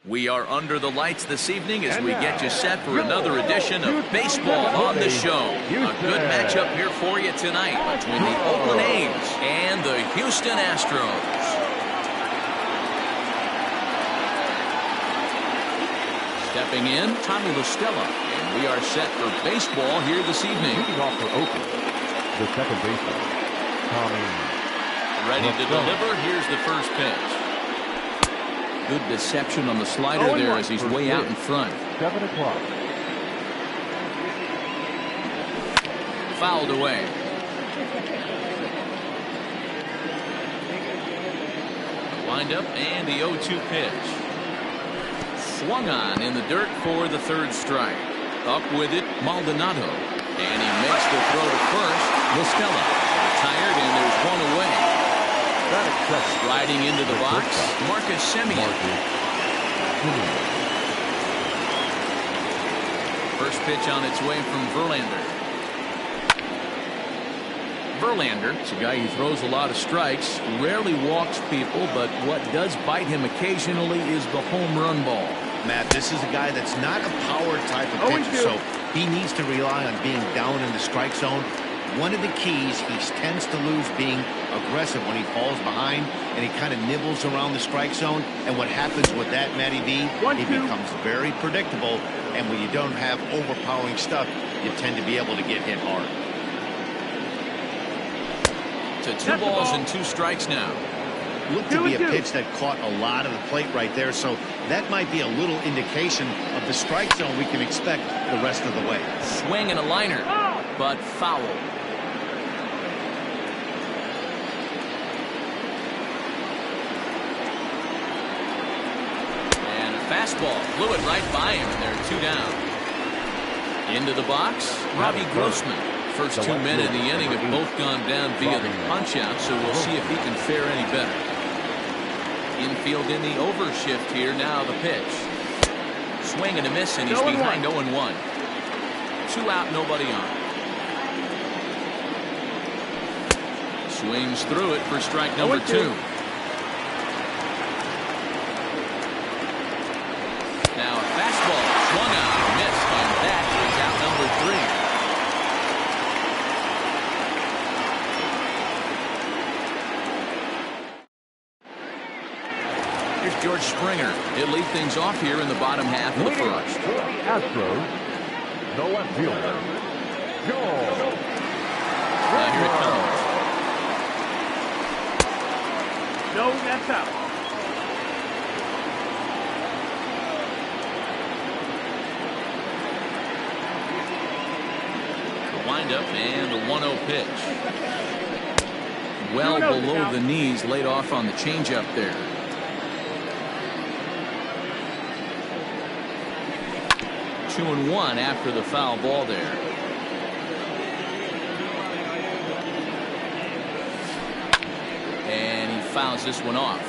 We are under the lights this evening as we get you set for another edition of Baseball on the Show. A good matchup here for you tonight between the Oakland A's and the Houston Astros. Stepping in, Tommy La Stella, and we are set for baseball here this evening. Leading off for Oakland, the second baseman, Tommy. Ready to deliver. Here's the first pitch. Good deception on the slider there as he's way out in front. 7 o'clock. Fouled away. Wind up and the 0-2 pitch. Swung on in the dirt for the third strike. Up with it, Maldonado. And he makes the throw to first. La Stella retired, and there's one away. Riding into the box, Marcus Semien. First pitch on its way from Verlander. Verlander is a guy who throws a lot of strikes, rarely walks people, but what does bite him occasionally is the home run ball. Matt, this is a guy that's not a power type of pitcher, so he needs to rely on being down in the strike zone. One of the keys, he tends to lose being aggressive when he falls behind, and he kind of nibbles around the strike zone. And what happens with that, Matty B, he becomes very predictable. And when you don't have overpowering stuff, you tend to be able to get hit hard. To 2 balls and 2 strikes now. Looked to be a pitch that caught a lot of the plate right there, so that might be a little indication of the strike zone we can expect the rest of the way. Swing and a liner, but foul. And a fastball blew it right by him, and they're 2 down. Into the box, Robbie Grossman. First 2 men in the inning have both gone down via the punch-out, so we'll see if he can fare any better. Infield in the overshift here. Now the pitch. Swing and a miss, and he's behind 0-1. 2 out, nobody on. Swings through it for strike number 2. Now a fastball swung on, missed, and that is out number 3. George Springer. He'll lead things off here in the bottom half of the first. For the Astros, the left fielder, Joe. Now here it comes. No, that's out. The windup and the 1-0 pitch. Well below the knees, laid off on the changeup there. 2-1 after the foul ball there. And he fouls this one off.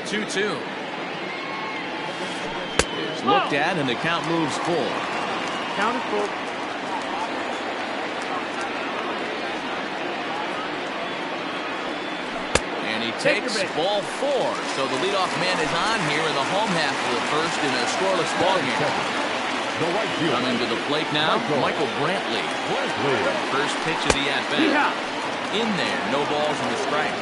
2-2. It's looked at, and the count moves full. Count is full. Takes ball 4, so the leadoff man is on here in the home half of the first in a scoreless ball game. Coming to the plate now, Michael Brantley. First pitch of the at-bat. In there, no balls and a strike.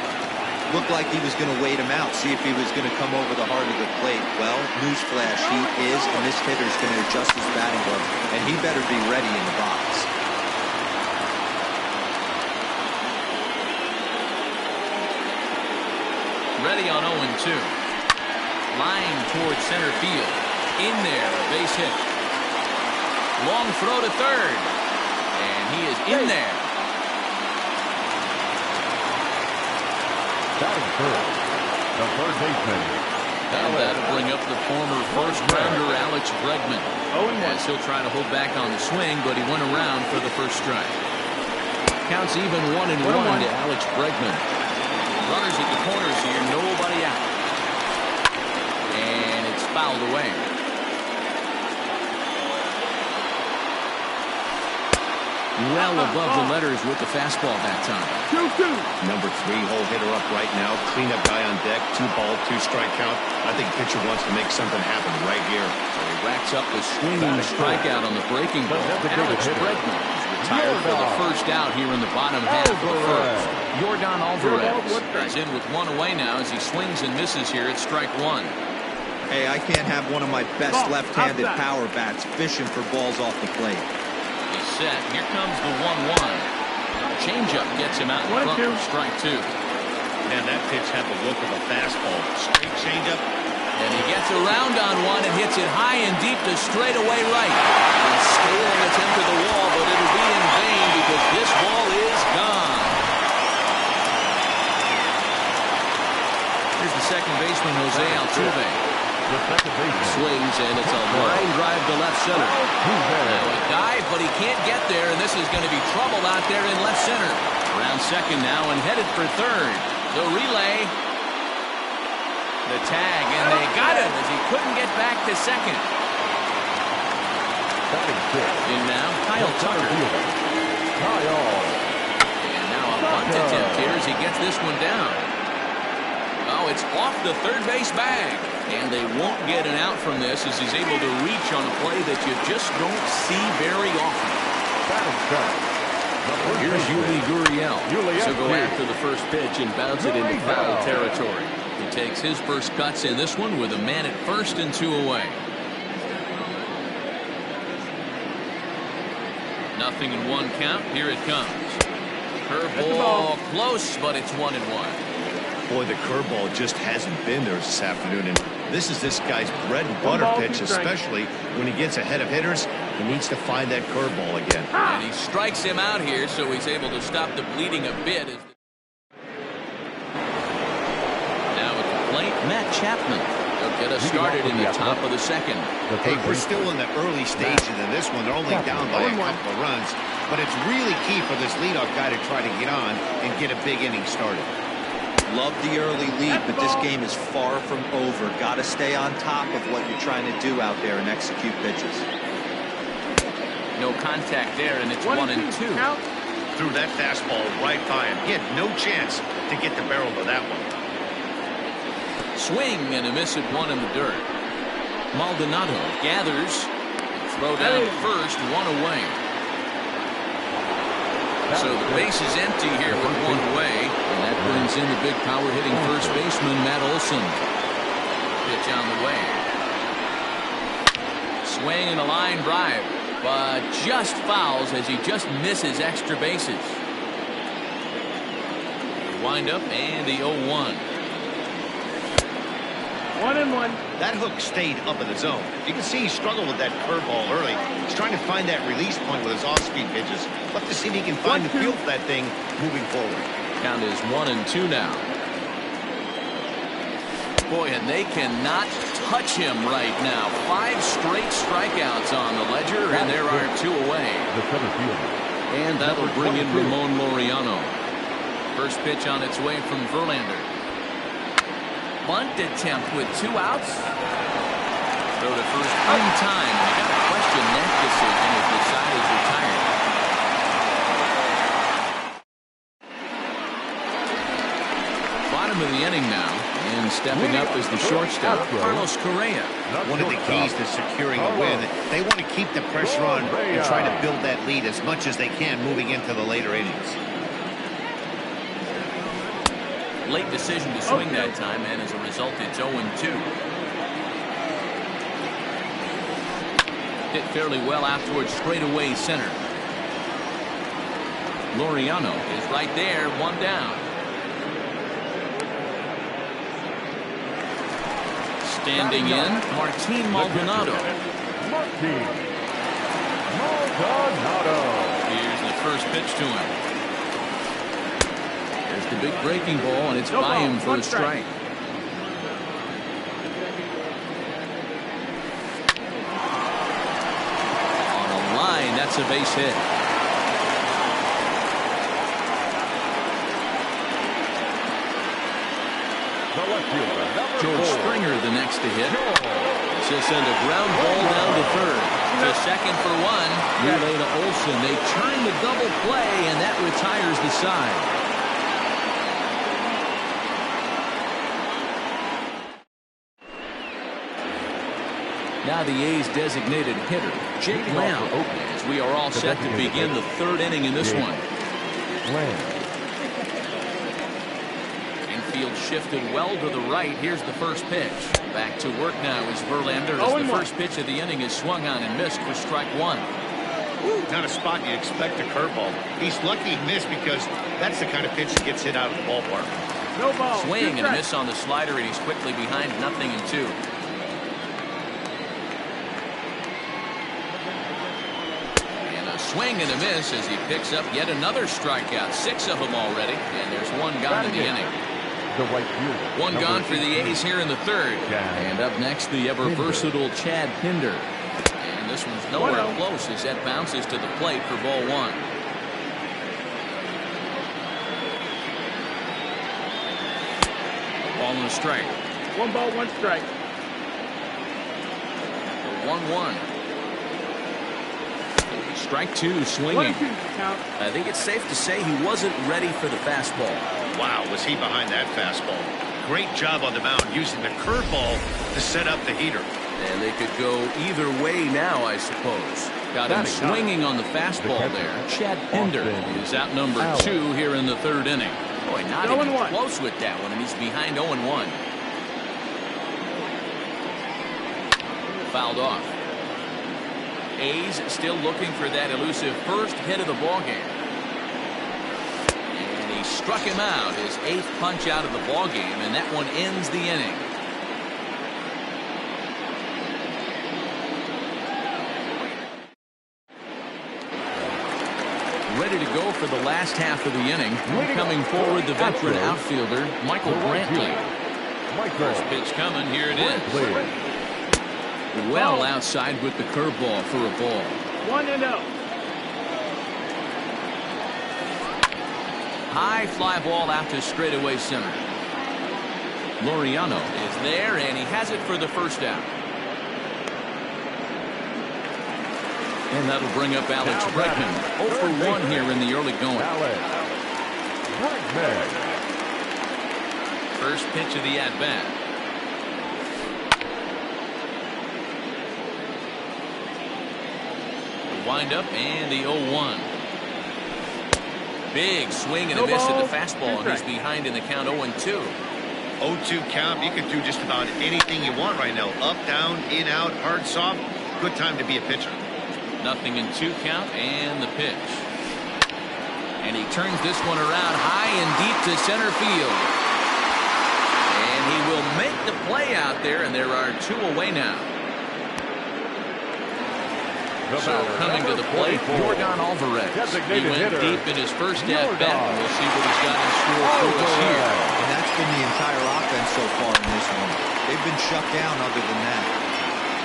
Looked like he was going to wait him out, see if he was going to come over the heart of the plate. Well, newsflash, he is, and this hitter's going to adjust his batting glove, and he better be ready in the box. Ready on 0-2. Line towards center field. In there, a base hit. Long throw to third. And he is in there. Batting third, the third baseman. And that'll bring up the former first-rounder Alex Bregman. As he'll try to hold back on the swing, but he went around for the first strike. Counts even 1-1 to Alex Bregman. Runners at the corners here, nobody out. And it's fouled away. well above the letters with the fastball that time. 2-2. Number 3-hole hitter up right now. Cleanup guy on deck. 2-ball, 2-strike count. I think pitcher wants to make something happen right here. So he racks up the swinging strikeout on the breaking ball. Alex Bregman is retired for the first out here in the bottom half of the first. Jordan Alvarez is in with one away now as he swings and misses here at strike one. Hey, I can't have one of my best left-handed power bats fishing for balls off the plate. He's set. Here comes the 1-1. Changeup gets him out in front for strike two. Man, that pitch had the look of a fastball. Straight changeup. And he gets around on one and hits it high and deep to straightaway right. A scaling attempt to the wall, but it'll be in vain because this ball is gone. Here's the second baseman, Jose Altuve. Swings, and it's a line drive to left center. Now a dive, but he can't get there, and this is going to be trouble out there in left center. Around second now and headed for third. The relay. The tag, and they got him as he couldn't get back to second. In now, Kyle Tucker. And now a bunt attempt here as he gets this one down. Oh, it's off the third base bag. And they won't get an out from this as he's able to reach on a play that you just don't see very often. Here's Yuli Gurriel. So go after the first pitch and bounce it into foul territory. He takes his first cuts in this one with a man at first and 2 away. 0-1 count. Here it comes. Curveball close, but it's 1-1. Boy, the curveball just hasn't been there this afternoon, and this is this guy's bread and butter pitch, especially when he gets ahead of hitters. He needs to find that curveball again. And he strikes him out here, so he's able to stop the bleeding a bit. Now at the plate, Matt Chapman. They'll get us started in the top of the second. Hey, we're still in the early stages of this one. They're only down by a couple of runs, but it's really key for this leadoff guy to try to get on and get a big inning started. Love the early lead, but this game is far from over. Got to stay on top of what you're trying to do out there and execute pitches. No contact there, and it's 1-2. Threw that fastball right by him. He had no chance to get the barrel to that one. Swing and a miss at one in the dirt. Maldonado gathers. Throw down first, 1 away. So the base is empty here with 1 away. And that brings in the big power-hitting first baseman, Matt Olson. Pitch on the way. Swing and a line drive. But just fouls as he just misses extra bases. Wind up and the 0-1. 1-1. That hook stayed up in the zone. You can see he struggled with that curveball early. He's trying to find that release point with his off-speed pitches. Let's to see if he can find the feel for that thing moving forward. Count is 1-2 now. Boy, and they cannot touch him right now. 5 straight strikeouts on the ledger, and there are 2 away. And that'll bring in Ramon Laureano. First pitch on its way from Verlander. Bunt attempt with 2 outs. Throw to first in time. You got to question that decision as the side is retired. Bottom of the inning now, and stepping up is the shortstop, Carlos Correa. One of the keys to securing a win, they want to keep the pressure on and try to build that lead as much as they can moving into the later innings. Late decision to swing that time, and as a result, it's 0-2. Hit fairly well out towards straightaway center. Laureano is right there, 1 down. Standing in, Martin Maldonado. Here's the first pitch to him. There's the big breaking ball, and it's by him for a strike. On a line, that's a base hit. George Springer the next to hit. She'll send a ground ball down to third. to second for one. Relay to Olsen. They turn the double play, and that retires the side. Now the A's designated hitter, Jake Lamb, as we are all set to begin the third inning in this one. Infield shifted well to the right. Here's the first pitch. Back to work now is Verlander as the first pitch of the inning is swung on and missed for strike one. Not a spot you'd expect a curveball. He's lucky he missed because that's the kind of pitch that gets hit out of the ballpark. No ball. Swing and a miss on the slider, and he's quickly behind 0-2. Swing and a miss as he picks up yet another strikeout. 6 of them already, and there's one gone in the inning. One gone for the A's here in the third. And up next, the ever-versatile Chad Pinder. And this one's nowhere close as that bounces to the plate for ball one. Ball and a strike. 1 ball, 1 strike. 1-1. Strike two, swinging. I think it's safe to say he wasn't ready for the fastball. Wow, was he behind that fastball. Great job on the mound using the curveball to set up the heater. And they could go either way now, I suppose. Got him swinging on the fastball there. Chad Pinder is out number 2 here in the third inning. Boy, not even close with that one, and he's behind 0-1. Fouled off. A's still looking for that elusive first hit of the ballgame. And he struck him out, his 8th punch out of the ballgame, and that one ends the inning. Ready to go for the last half of the inning. Coming forward, the veteran outfielder, Michael Brantley. First pitch coming, here it is. Well outside with the curveball for a ball. 1-0. High fly ball out to straightaway center. Laureano is there, and he has it for the first out. And that'll bring up Alex Bregman. 0 for 1 here in the early going. First pitch of the at-bat. Wind up and the 0-1. Big swing and a miss at the fastball, and he's behind in the count 0-2. 0-2 count. You can do just about anything you want right now. Up, down, in, out, hard, soft. Good time to be a pitcher. 0-2 count and the pitch. And he turns this one around high and deep to center field. And he will make the play out there, and there are 2 away now. So coming to the plate, Yordan Alvarez. He went deep in his first at-bat, and we'll see what he's got in store for us here. And that's been the entire offense so far in this one. They've been shut down other than that.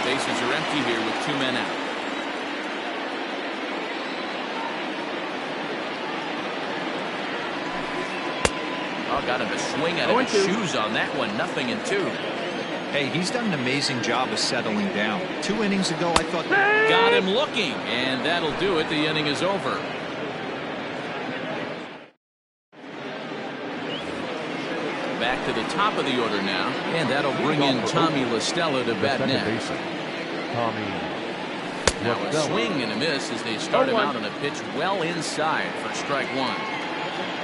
Bases are empty here with 2 men out. Oh, got him a swing out of his shoes on that one. 0-2. Hey, he's done an amazing job of settling down. 2 innings ago, I thought... Got him looking, and that'll do it. The inning is over. Back to the top of the order now, and that'll bring in Tommy LaStella to bat next. Now a swing and a miss as they start him out on a pitch well inside for strike one.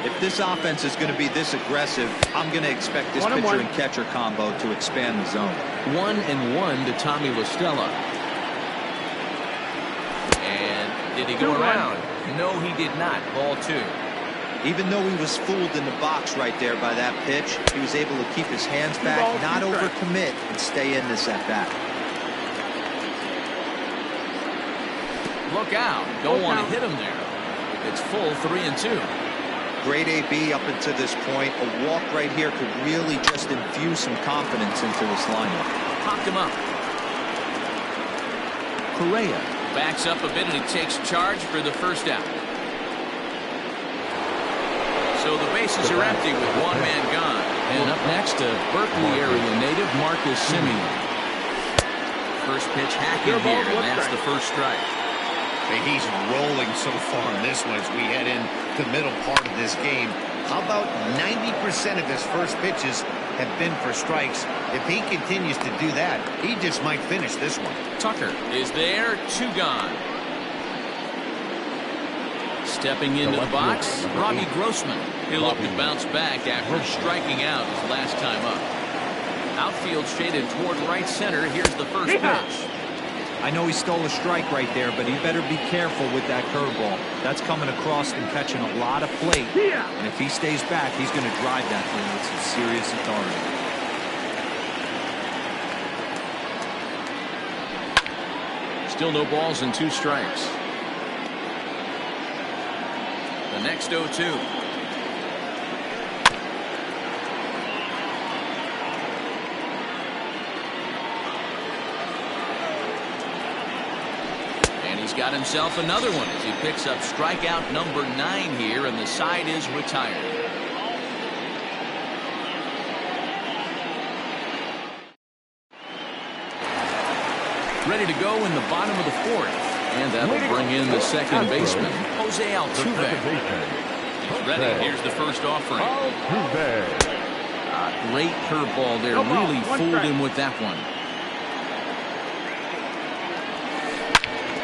If this offense is going to be this aggressive, I'm going to expect this pitcher and catcher combo to expand the zone. 1-1 to Tommy LaStella. And did he go around? No, he did not. Ball 2. Even though he was fooled in the box right there by that pitch, he was able to keep his hands back, not overcommit, and stay in this at-bat. Look out. Don't want to hit him there. It's full 3-2. Great AB up until this point. A walk right here could really just infuse some confidence into this lineup. Popped him up. Correa backs up a bit, and he takes charge for the first out. So the bases are empty with 1 man gone. And up next, a Berkeley area native, Marcus Semien. First pitch hacking here, and that's the first strike. He's rolling so far in this one as we head in the middle part of this game. How about 90% of his first pitches have been for strikes? If he continues to do that, he just might finish this one. Tucker is there, 2 gone. Stepping into the box, Robbie Grossman. He'll look to bounce back after striking out his last time up. Outfield shaded toward right center. Here's the first pitch. I know he stole a strike right there, but he better be careful with that curveball. That's coming across and catching a lot of plate. And if he stays back, he's going to drive that thing with some serious authority. Still no balls and 2 strikes. The next 0-2. He's got himself another one as he picks up strikeout number 9 here, and the side is retired. Ready to go in the bottom of the 4th, and that'll bring in the second baseman, Jose Altuve. He's ready. Here's the first offering. Great curveball there. Really fooled him with that one.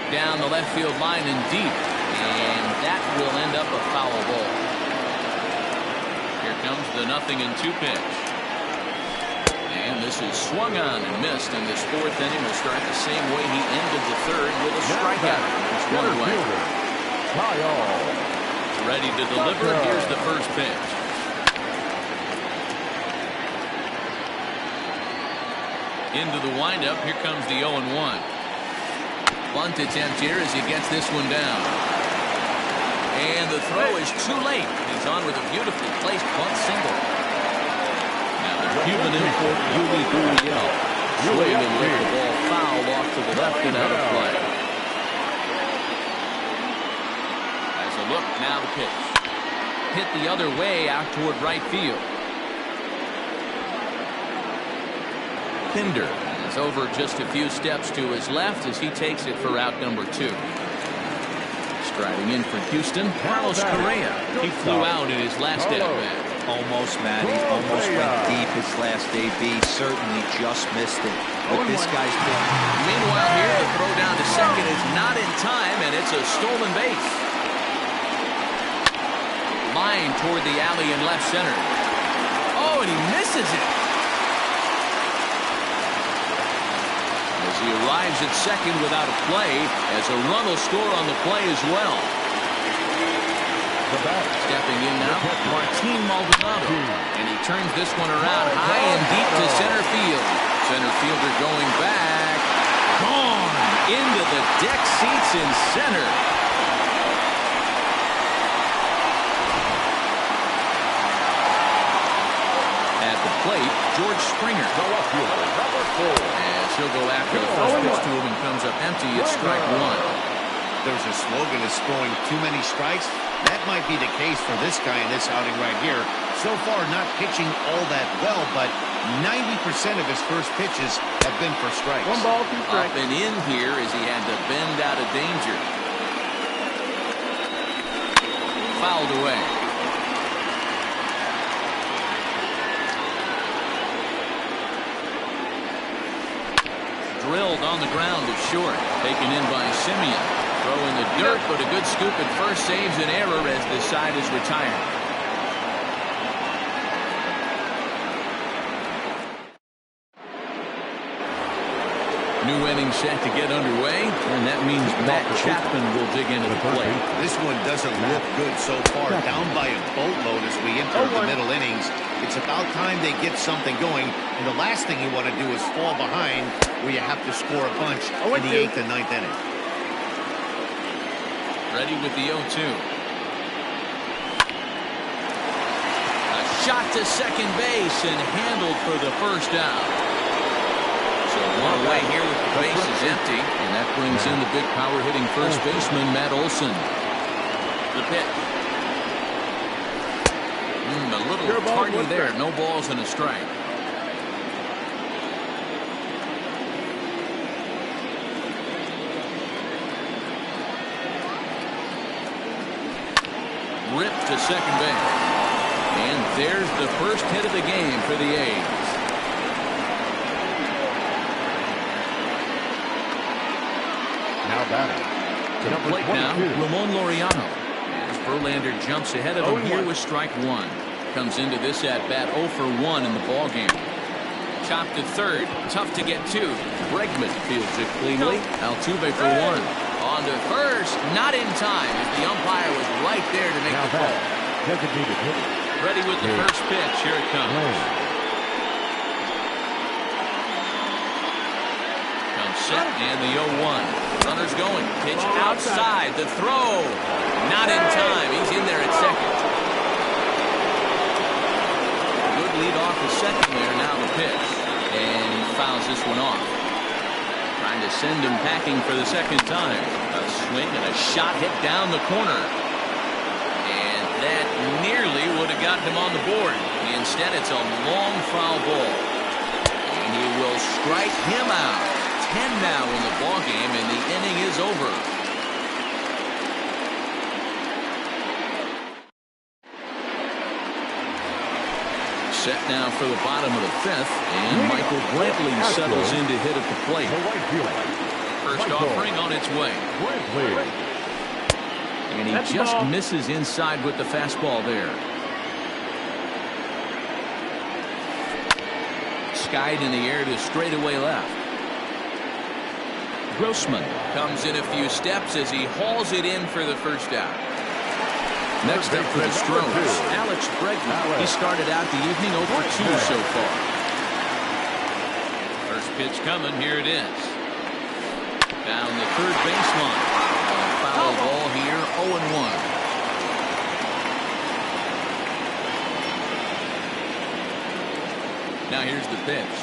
Down the left field line and deep, and that will end up a foul ball. Here comes the 0-2 pitch, and this is swung on and missed, and this 4th inning will start the same way he ended the 3rd with a strikeout. It's 1 away. Ready to deliver. Here's the first pitch. Into the windup. Here comes the 0-1. Bunt attempt here as he gets this one down. And the throw is too late. He's on with a beautifully placed bunt single. Now the Cuban import, Yuli Gurriel, swing and let the ball foul off to the left and out of play. As a look, now the pitch. Hit the other way out toward right field. Pinder is over just a few steps to his left as he takes it for out number 2. Striding in for Houston, Carlos Correa. He flew out in his last at-bat. Almost, Matt. He almost went deep his last AB. Certainly just missed it. But this guy's been... Meanwhile here, the throw down to second is not in time, and it's a stolen base. Line toward the alley in left center. Oh, and he misses it. As he arrives at second without a play, as a run will score on the play as well. Stepping in now, Martin Maldonado, and he turns this one around high and deep to center field. Center fielder going back, gone into the deck seats in center. At the plate, George Springer. As he'll go after the first pitch to him and comes up empty. It's strike 1. There's a slogan of throwing too many strikes. That might be the case for this guy in this outing right here. So far, not pitching all that well, but 90% of his first pitches have been for strikes. 1 ball, 2 strikes. Up and in here as he had to bend out of danger. Fouled away. Drilled on the ground to short. Taken in by Simeon. Throw in the dirt, but a good scoop at first saves an error as this side is retired. New inning set to get underway, and that means Matt Chapman will dig into the plate. This one doesn't look good so far. Down by a boatload as we enter the middle innings. It's about time they get something going, and the last thing you want to do is fall behind where you have to score a bunch in the 8th and 9th inning. Ready with the 0-2. A shot to second base and handled for the first out. So 1 away here with the bases empty, and that brings in the big power hitting first baseman Matt Olson. The pitch. A little tardy there. No balls and a strike. to second base. And there's the first hit of the game for the A's. Now batting. To the plate now, Ramon Laureano. As Verlander jumps ahead of him here with strike one. Comes into this at-bat 0 for 1 in the ballgame. Chopped to third. Tough to get to. Bregman fields it cleanly. Altuve for 1. On to first. Not in time as the umpire was right there to make the call. Designated hitter. Ready with the first pitch. Here it comes. Comes set and the 0-1. Runner's going. Pitch outside. The throw. Not in time. He's in there at second. Good lead off the second there. Now the pitch. And he fouls this one off. Trying to send him packing for the second time. A swing and a shot hit down the corner. And that nearly would have gotten him on the board. Instead, it's a long foul ball. And he will strike him out. 10 now in the ballgame, and the inning is over. Set now for the bottom of the fifth, and Michael Brantley settles in to hit at the plate. First offering on its way. And he just misses inside with the fastball there. Skied in the air to straightaway left. Grossman comes in a few steps as he hauls it in for the first out. Next up for the Stros, Alex Bregman. He started out the evening 0 for 2 so far. First pitch coming. Here it is. Down the third baseline. Foul ball here, 0-1. Now here's the pitch.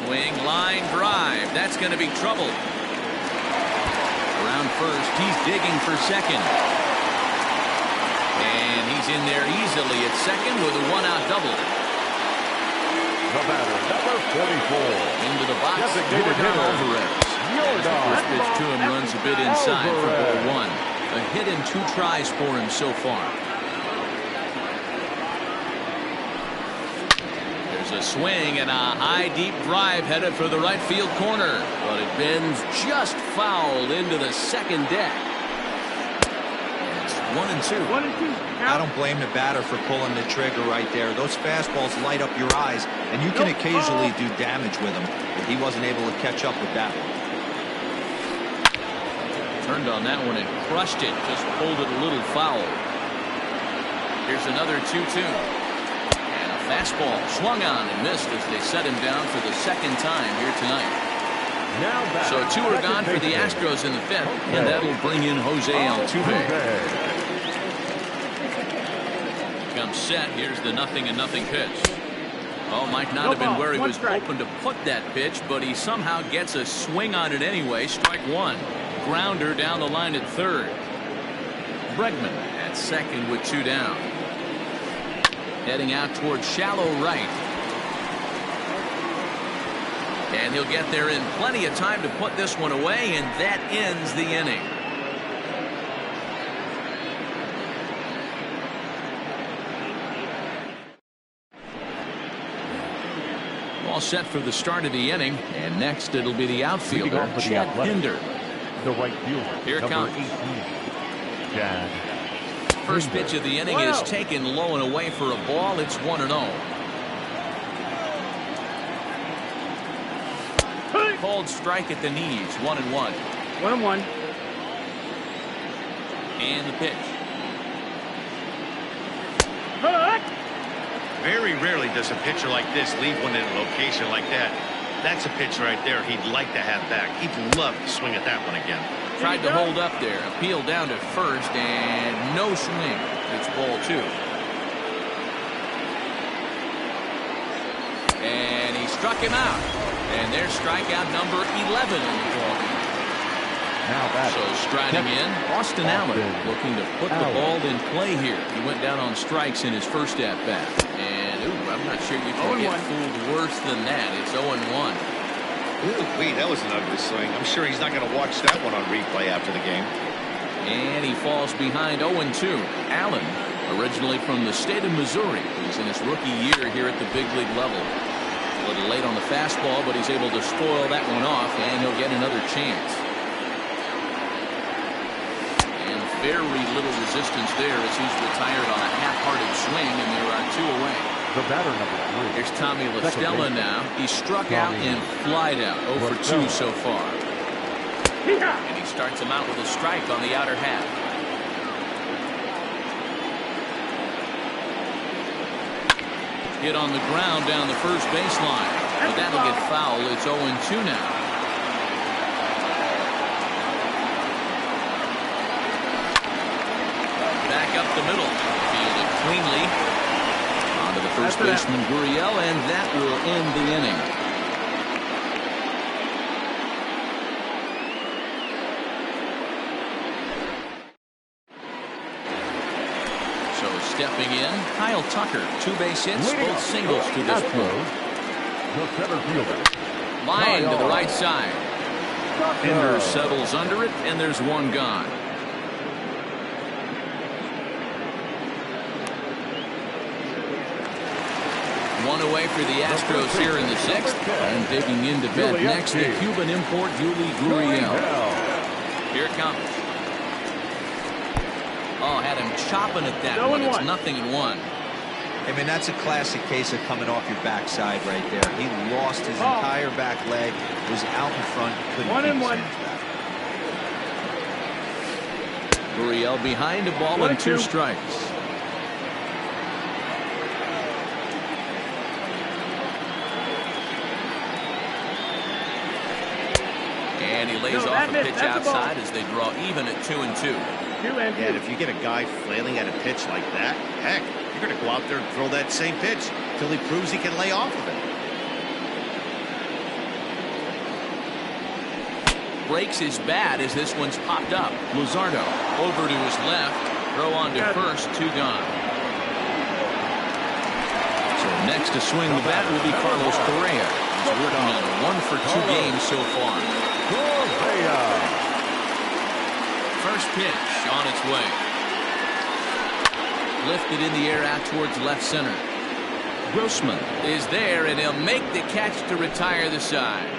Swing, line, drive. That's going to be trouble. Around first, he's digging for second. And he's in there easily at second with a one-out double. The batter, number 44. Into the box, Yordan Alvarez. First pitch to him runs a bit inside for ball 1. A hit and 2 tries for him so far. There's a swing and a high deep drive headed for the right field corner, but it bends just foul into the second deck. It's 1-2. I don't blame the batter for pulling the trigger right there. Those fastballs light up your eyes, and you can occasionally do damage with them, but he wasn't able to catch up with that one. Turned on that one and crushed it, just pulled it a little foul. Here's another 2-2. Fastball swung on and missed as they set him down for the second time here tonight. So 2 are gone for the Astros in the 5th, and that'll bring in Jose Altuve. Comes set. Here's the 0-0 pitch. Oh, might not have been where he was hoping to put that pitch, but he somehow gets a swing on it anyway. Strike 1. Grounder down the line at third. Bregman at second with 2 down. Heading out towards shallow right. And he'll get there in plenty of time to put this one away, and that ends the inning. All set for the start of the inning, and next it'll be the outfielder, Chad Pinder. The right fielder. Here it comes. 18, Chad. First pitch of the inning is taken low and away for a ball. It's 1-0. Cold strike at the knees. 1-1. 1-1. And the pitch. Very rarely does a pitcher like this leave one in a location like that. That's a pitch right there he'd like to have back. He'd love to swing at that one again. Tried to hold up there. Appeal down to first, and no swing. It's ball 2. And he struck him out. And there's strikeout number 11 in the ball. So striding in, Austin Allen looking to put the ball in play here. He went down on strikes in his first at-bat. And, I'm not sure you can get fooled worse than that. It's 0-1. Ooh, wait, that was an ugly swing. I'm sure he's not going to watch that one on replay after the game. And he falls behind 0-2. Allen, originally from the state of Missouri. He's in his rookie year here at the big league level. A little late on the fastball, but he's able to spoil that one off, and he'll get another chance. And very little resistance there as he's retired on a half-hearted swing, and there are 2 away. The batter, number 3. Here's Tommy LaStella now. He struck out and flied out. 0 for 2 so far. And he starts him out with a strike on the outer half. Hit on the ground down the first baseline. But that'll get foul. It's 0-2 now. Back up the middle. Fielded cleanly. Onto the first baseman, Gurriel, and that will end the inning. Stepping in, Kyle Tucker. 2 base hits, both singles to this point. The center fielder. Line to the right side. Pinder settles under it, and there's 1 gone. One away for the Astros here in the 6th. And digging into bed next, the Cuban import, Yuli Gurriel. Here it comes. Oh, had him chopping at that one. It's 0-1. I mean, that's a classic case of coming off your backside right there. He lost his entire back leg, was out in front, couldn't keep his hands back. Gurriel behind a ball and 2 strikes. And he lays off a pitch outside as they draw even at 2-2. Yeah, and if you get a guy flailing at a pitch like that, heck, you're going to go out there and throw that same pitch till he proves he can lay off of it. Breaks his bat as this one's popped up. Luzardo over to his left. Throw on to first. 2 gone. So next to swing the bat will be Carlos Correa. He's working on a 1 for 2 games so far. Correa. First pitch on its way. Lifted in the air out towards left center. Grossman is there, and he'll make the catch to retire the side.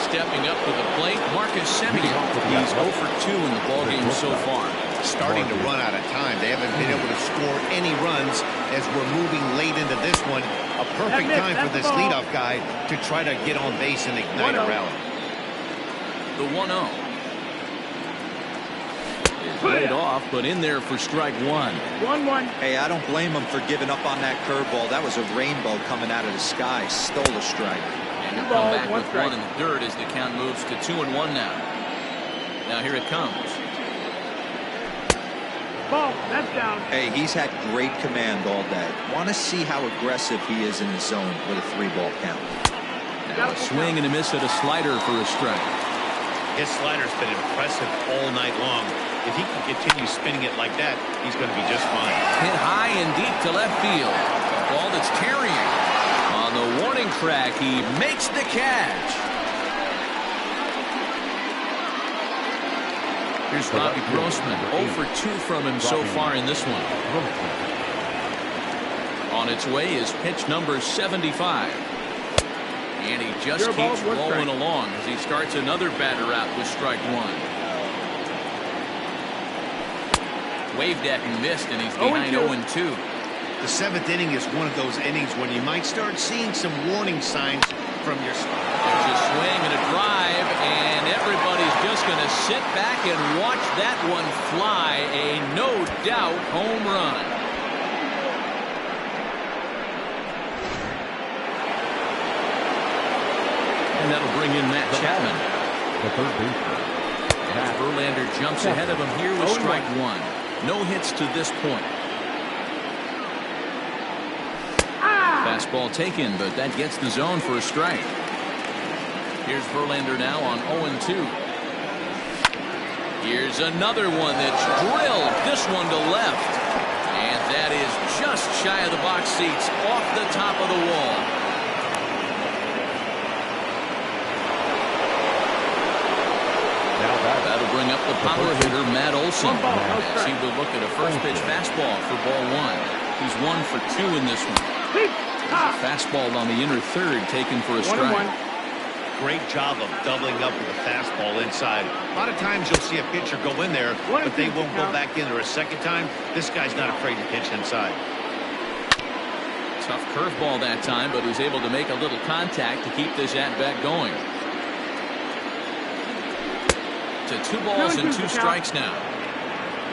Stepping up to the plate, Marcus Semien. He's 0 for 2 in the ballgame so far. Starting to run out of time. They haven't been able to score any runs as we're moving late into this one. A perfect time for this leadoff guy to try to get on base and ignite a rally. The 1-0 is laid off, but in there for strike 1. 1-1. Hey, I don't blame him for giving up on that curveball. That was a rainbow coming out of the sky. Stole a strike. And he'll come back with 1 in the dirt as the count moves to 2-1 now. Now here it comes. Ball, that's down. Hey, he's had great command all day. Want to see how aggressive he is in the zone with a 3-ball count. Now a swing and a miss at a slider for a strike. His slider's been impressive all night long. If he can continue spinning it like that, he's going to be just fine. Hit high and deep to left field. A ball that's carrying. On the warning track, he makes the catch. Here's Robbie Grossman. 0 for 2 from him so far in this one. On its way is pitch number 75. And he just keeps rolling along as he starts another batter out with strike 1. Waved at and missed, and he's behind 0-2. The 7th inning is one of those innings when you might start seeing some warning signs from your side. There's a swing and a drive, and everybody's just going to sit back and watch that one fly. A no-doubt home run. And that'll bring in Matt Chapman. The third baseman. Verlander jumps ahead of him here with strike 1. No hits to this point. Fastball taken, but that gets the zone for a strike. Here's Verlander now on 0-2. Here's another one that's drilled. This one to left. And that is just shy of the box seats, off the top of the wall. bring up the power hitter, Matt Olson, as he will look at a first pitch fastball for ball one. He's 1 for 2 in this one. Fastball on the inner third, taken for a strike. Great job of doubling up with a fastball inside. A lot of times you'll see a pitcher go in there, but they won't go back in there a second time. This guy's not afraid to pitch inside. Tough curveball that time, but he's able to make a little contact to keep this at-bat going. To 2 balls and 2 strikes now.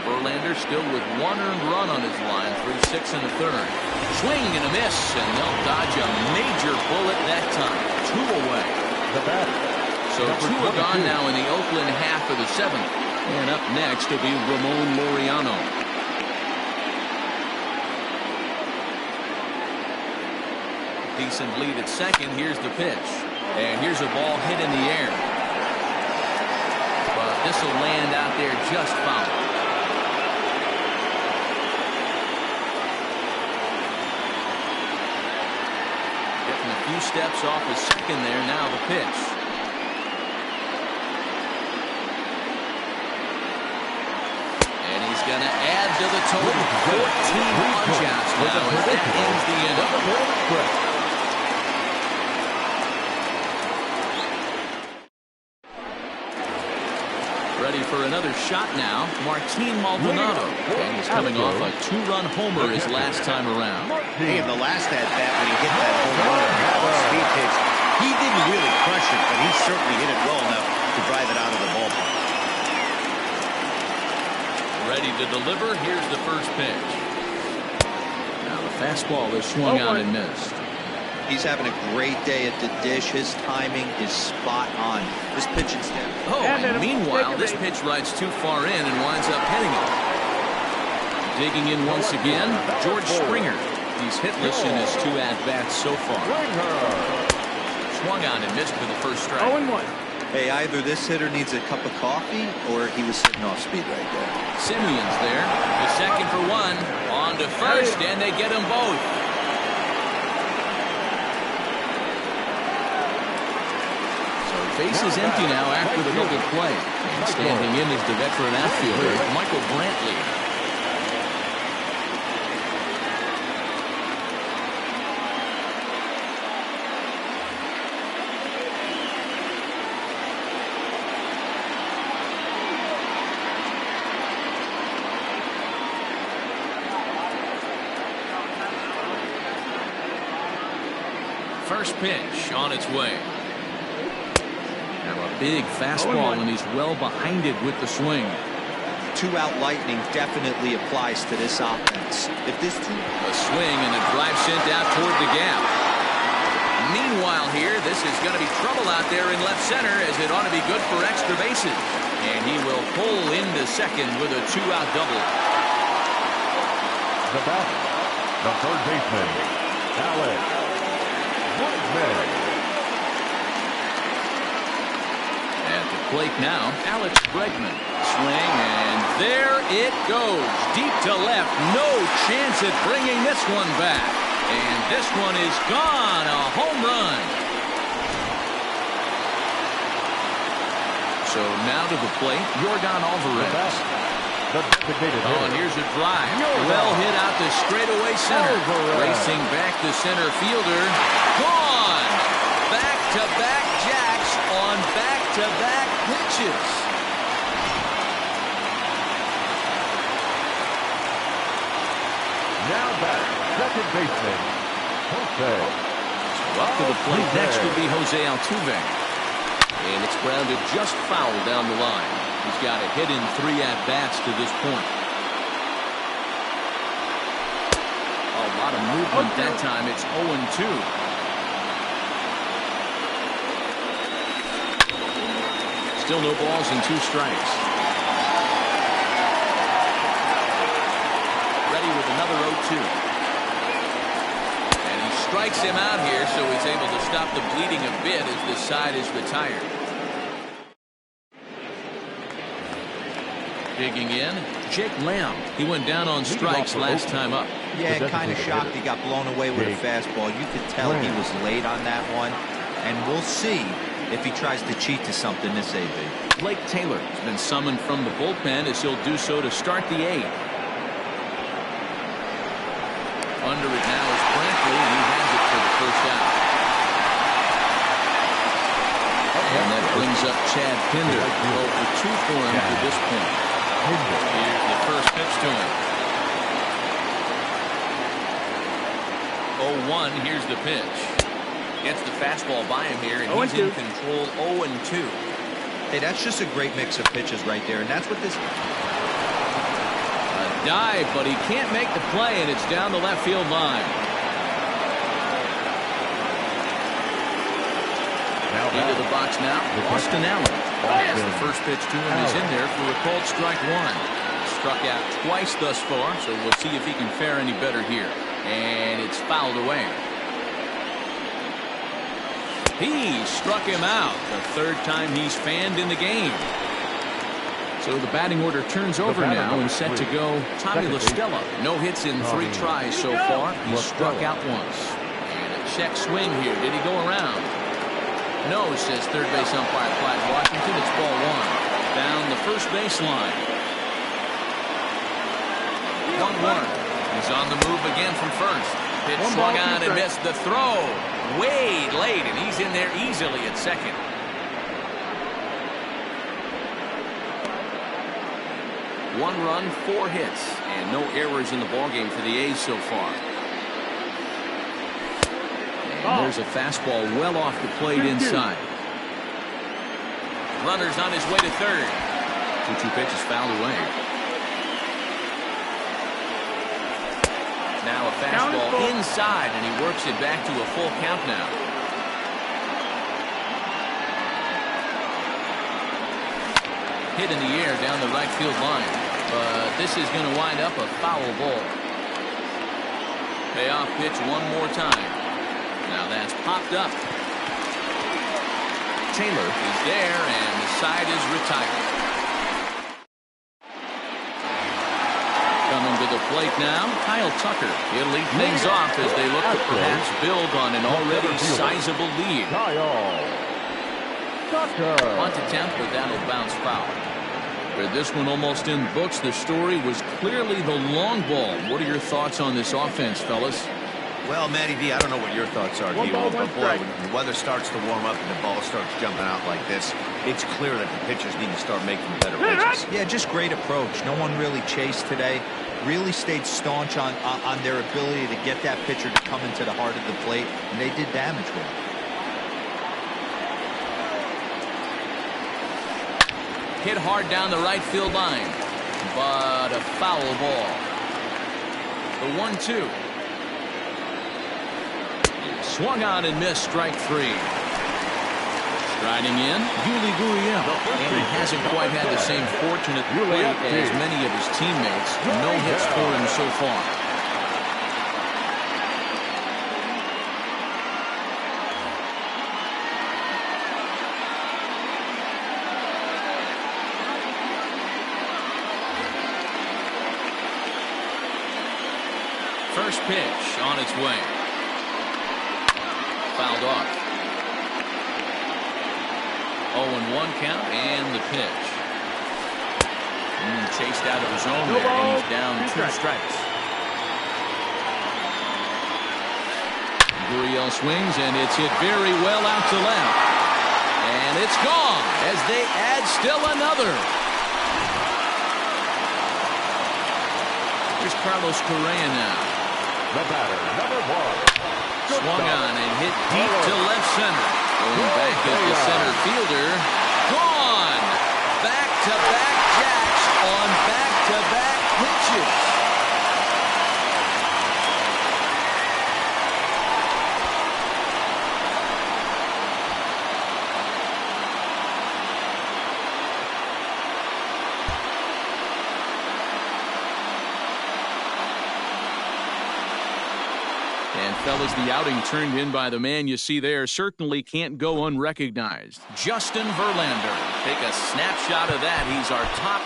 Verlander still with 1 earned run on his line through 6 1/3. Swing and a miss, and they'll dodge a major bullet that time. 2 away. So 2 are gone now in the Oakland half of the 7th. And up next will be Ramon Laureano. Decent lead at second. Here's the pitch. And here's a ball hit in the air. But this will land out there just foul. Getting a few steps off his second there. Now the pitch. And he's going to add to the total. 14 punch-outs now as that ends the inning. Ready for another shot now, Martin Maldonado. And he's coming off a 2-run homer his last time around. Hey, in the last at-bat when he hit that home run and speed pitch, he didn't really crush it, but he certainly hit it well enough to drive it out of the ballpark. Ready to deliver. Here's the first pitch. Now the fastball is swung on and missed. He's having a great day at the dish. His timing is spot on. This pitch instead. Oh, and meanwhile, this pitch rides too far in and winds up hitting it. Digging in once again, George Springer. He's hitless in his 2 at-bats so far. Swung on and missed for the first strike. 0-1. Hey, either this hitter needs a cup of coffee or he was sitting off speed right there. Simeon's there. The second for 1. On to first, and they get them both. Base is empty now after the double play. And standing in is the veteran outfielder, Michael Brantley. First pitch on its way. Now a big fastball, and he's well behind it with the swing. 2-out lightning definitely applies to this offense. If this a swing and a drive sent out toward the gap. Meanwhile here, this is going to be trouble out there in left center, as it ought to be good for extra bases. And he will pull into second with a 2-out double. The batter, the third baseman, Alex Bregman. At the plate now, Alex Bregman. Swing, and there it goes. Deep to left. No chance at bringing this one back. And this one is gone. A home run. So now to the plate, Yordan Alvarez. Oh, and here's a drive. Well hit out to straightaway center. Racing back to center fielder. Gone. Back-to-back jacks on back-to-back pitches. Now back, second baseman, Jose. Up to the plate next would be Jose Altuve. And it's grounded just foul down the line. He's got a hit in 3 at-bats to this point. A lot of movement that time. It's 0-2. Still no balls and 2 strikes. Ready with another 0-2. And he strikes him out here, so he's able to stop the bleeding a bit as this side is retired. Digging in, Jake Lamb. He went down on strikes last time up. Yeah, kind of shocked he got blown away with a fastball. You could tell he was late on that one. And we'll see If he tries to cheat to something, this ain't big. Blake Taylor has been summoned from the bullpen as he'll do so to start the eighth. Under it now is Brantley, and he has it for the first out. And that brings up Chad Pinder. 0 for 2 for him to this point. Here's the first pitch to him. 0-1, here's the pitch. Gets the fastball by him here, and he's in control. 0-2. Hey, that's just a great mix of pitches right there, and that's what this... A dive, but he can't make the play, and it's down the left field line. Into the box now, Austin Allen. As the first pitch to him is in there for a called strike one. Struck out twice thus far, so we'll see if he can fare any better here. And it's fouled away. He struck him out. The third time he's fanned in the game. So the batting order turns over now and set to go Tommy La Stella. No hits in 3 tries so far. He struck out once. And a check swing here. Did he go around? No, says third base umpire Clyde Washington. It's ball one. Down the first baseline. 1-1. He's on the move again from first. Pitch swung on and missed the throw. Way late, and he's in there easily at second. One run, 4 hits, and no errors in the ballgame for the A's so far. And there's a fastball well off the plate inside. Runner's on his way to third. 2-2 pitch is fouled away. Now a fastball inside, and he works it back to a full count now. Hit in the air down the right field line, but this is going to wind up a foul ball. Payoff pitch one more time. Now that's popped up. Taylor is there, and the side is retired. Coming to the plate now, Kyle Tucker. He'll lead things off as they look to perhaps build on an already sizable lead. Bunt attempt, but that'll bounce foul. With this one almost in the books, the story was clearly the long ball. What are your thoughts on this offense, fellas? Well, Matty V, I don't know what your thoughts are, D-O, but boy, when the weather starts to warm up and the ball starts jumping out like this, it's clear that the pitchers need to start making better pitches. Yeah, just great approach. No one really chased today. Really stayed staunch on their ability to get that pitcher to come into the heart of the plate, and they did damage with it. Hit hard down the right field line, but a foul ball. The 1-2. Swung on and missed, strike 3. Striding in, Yuli Gurriel. And he hasn't quite had the same fortunate plate as many of his teammates. No hits for him so far. First pitch on its way. Fouled off. 0-1 count and the pitch. Chased out of his own there, and he's down 2 strikes. Gurriel swings, and it's hit very well out to left. And it's gone as they add still another. Here's Carlos Correa now. The batter, number 1. Swung on and hit deep to left center. Going back at the center fielder. Gone! Back-to-back jacks on back-to-back pitches. And fellas, the outing turned in by the man you see there certainly can't go unrecognized. Justin Verlander. Take a snapshot of that. He's our top